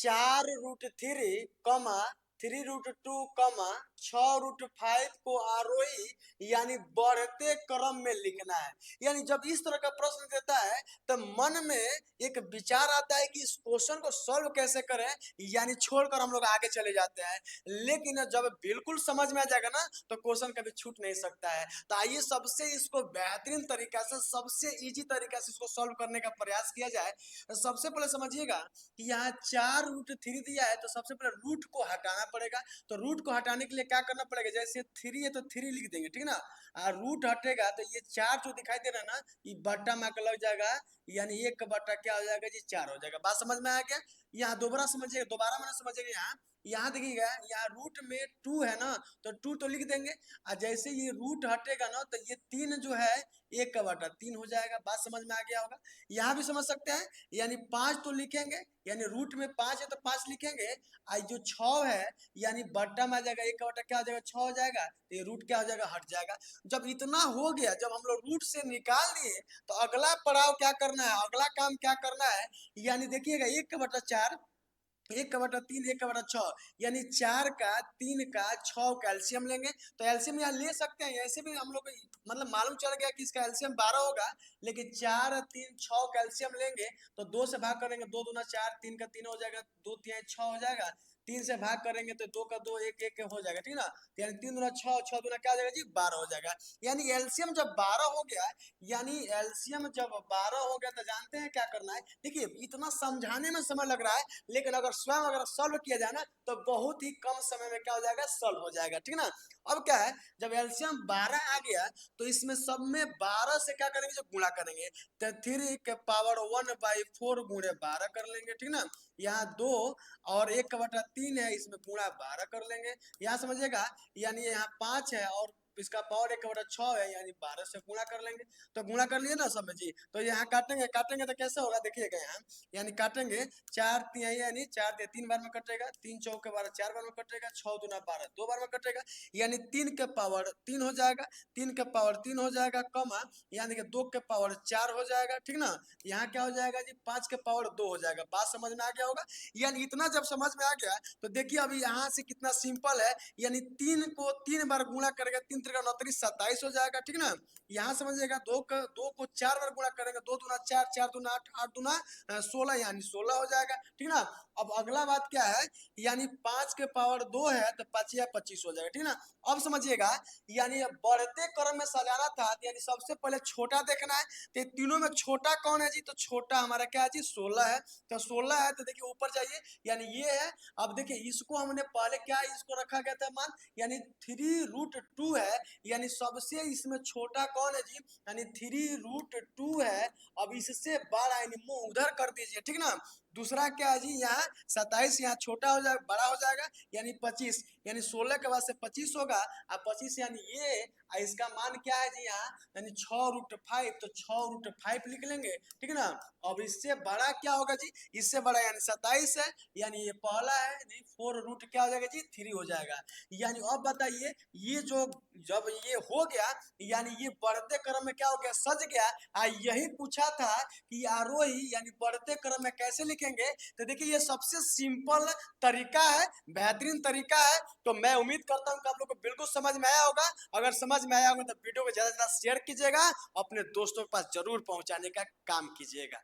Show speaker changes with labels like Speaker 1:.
Speaker 1: 4√3 कमा 3√2 कमा 6√5 को आरोही यानी बढ़ते क्रम में लिखना है। यानी जब इस तरह का प्रश्न देता है तो मन में एक विचार आता है कि इस क्वेश्चन को सॉल्व कैसे करें, यानी छोड़कर हम लोग आगे चले जाते हैं। लेकिन जब बिल्कुल समझ में आ जाएगा ना तो क्वेश्चन कभी छूट नहीं सकता है। तो आइए सबसे इसको बेहतरीन तरीका से, सबसे इजी तरीका से इसको सॉल्व करने का प्रयास किया जाए। सबसे पहले समझिएगा कि यहाँ 4√3 दिया है तो सबसे पहले रूट को हटाना पड़ेगा। तो रूट को हटाने के लिए क्या करना पड़ेगा, जैसे 3 है तो 3 लिख देंगे, ठीक ना। रूट हटेगा तो ये 4 जो दिखाई दे रहा है ना, ये बट्टा में लग जाएगा, यानी 1 बट्टा क्या हो जाएगा जी 4 हो जाएगा। बात समझ में आ गया। यहाँ दोबारा समझिएगा, दोबारा मैंने समझिएगा। यहाँ देखिएगा, यहाँ रूट में 2 है ना, तो 2 तो लिख देंगे। और जैसे ये रूट हटेगा ना तो ये 3 जो है 1/3 हो जाएगा। बात समझ में आ गया होगा। यहाँ भी समझ सकते हैं, यानी 5 तो लिखेंगे, यानी रूट में 5 है तो 5 लिखेंगे। और जो 6 है यानी बट्टा में आ जाएगा, 1/4 क्या हो जाएगा 6 हो जाएगा, तो ये रूट क्या हो जाएगा हट जाएगा। जब इतना हो गया, जब हम लोग रूट से निकाल दिए तो अगला पड़ाव क्या करना है, अगला काम क्या करना है, यानी देखिएगा 1/4, 1/3, 1/6, यानी 4 का 3 का 6 का एलसीएम लेंगे। तो एलसीएम यहाँ ले सकते हैं, ऐसे भी हम लोग मतलब मालूम चल गया कि इसका एलसीएम 12 होगा। लेकिन 4, 3, 6 का एलसीएम लेंगे तो 2 से भाग करेंगे, 2 दूना 4, 3 का 3 हो जाएगा, 2 3 6 हो जाएगा। 3 से भाग करेंगे तो 2 का 2, 1 1 हो जाएगा, ठीक ना। यानी 3 दूना 6, 6 दूना क्या हो जाएगा जी 12 हो जाएगा। यानी एलसीएम जब 12 हो गया, यानी एलसीएम जब 12 हो गया तो जानते हैं क्या करना है। देखिए इतना समझाने में समय लग रहा है, लेकिन अगर स्वयं अगर सॉल्व किया जाए ना तो बहुत ही कम समय में क्या हो जाएगा, सॉल्व हो जाएगा, ठीक ना। अब क्या है, जब एलसीएम 12 आ गया तो इसमें सब में 12 से क्या करेंगे, जो गुणा करेंगे तो 3 के पावर 1/4 गुणे 12 कर लेंगे, ठीक ना। यहाँ 2 और 1/3 है, इसमें गुणा 12 कर लेंगे। यहाँ समझिएगा, यानी यहाँ 5 है और इसका पावर 1/6 है, यानी 12 से गुणा कर लेंगे। तो गुणा कर लिए ना सब में जी। तो यहाँ काटेंगे, काटेंगे तो कैसे होगा देखिएगा, यहाँ यानी काटेंगे 4 3 यानी 4 3 बार में कटेगा, 3 चौके 12 4 बार में कटेगा, 6 दूना 12 2 बार में कटेगा, यानी 3 के पावर 3 हो जाएगा, 3 के पावर 3 हो जाएगा, कमा यानी कि 2 के पावर 4 हो जाएगा, ठीक ना। यहाँ क्या हो जाएगा जी 5 के पावर 2 हो जाएगा। बात समझ में आ गया होगा। यानी इतना जब समझ में आ गया तो देखिए अभी यहाँ से कितना सिंपल है, यानी 3 को 3 बार गुणा करेगा, 3 3 29 27 हो जाएगा, ठीक ना। यहाँ समझिएगा 2 को 4 बार गुणा करेंगे, 2 दूना 4 4 दूना 8 8 दूना 16, यानी 16 हो जाएगा, ठीक ना। अब अगला बात क्या है, यानी 5 के पावर 2 है तो 5 या 25 हो जाएगा, ठीक ना। अब समझिएगा, यानी बढ़ते क्रम में सजाना था, यानी सबसे पहले छोटा देखना है। तो तीनों में छोटा कौन है जी, तो छोटा हमारा क्या है जी 16 है। तो 16 है तो देखिए ऊपर जाइए, यानी ये है। अब देखिए इसको हमने पहले क्या इसको रखा गया था मान, यानी 3√2 है, यानी सबसे इसमें छोटा कौन है जी, यानी 3√2 है। अब इससे बड़ा यानी मुंह उधर कर दीजिए, ठीक ना। दूसरा क्या है जी, यहाँ 27, यहाँ छोटा हो जाएगा बड़ा हो जाएगा, यानी 25, यानी 16 के बाद से 25 होगा। अब 25 यानी ये, इसका मान क्या है जी यहाँ, यानी 6√5, तो 6√5 लिख लेंगे, ठीक ना। अब इससे बड़ा क्या होगा जी, इससे बड़ा यानी 27 है, यानी ये पहला है, यानी 4 क्या हो जाएगा जी 3 हो जाएगा। यानी अब बताइए, ये जो जब ये हो गया, यानी ये बढ़ते क्रम में क्या हो गया, सज गया। यही पूछा था कि आरोही यानी बढ़ते क्रम में कैसे लिखेंगे। तो देखिए ये सबसे सिंपल तरीका है, बेहतरीन तरीका है। तो मैं उम्मीद करता हूँ कि आप लोग को बिल्कुल समझ में आया होगा। अगर समझ में आया होगा तो वीडियो को ज्यादा से ज्यादा शेयर कीजिएगा, अपने दोस्तों के पास जरूर पहुंचाने का काम कीजिएगा।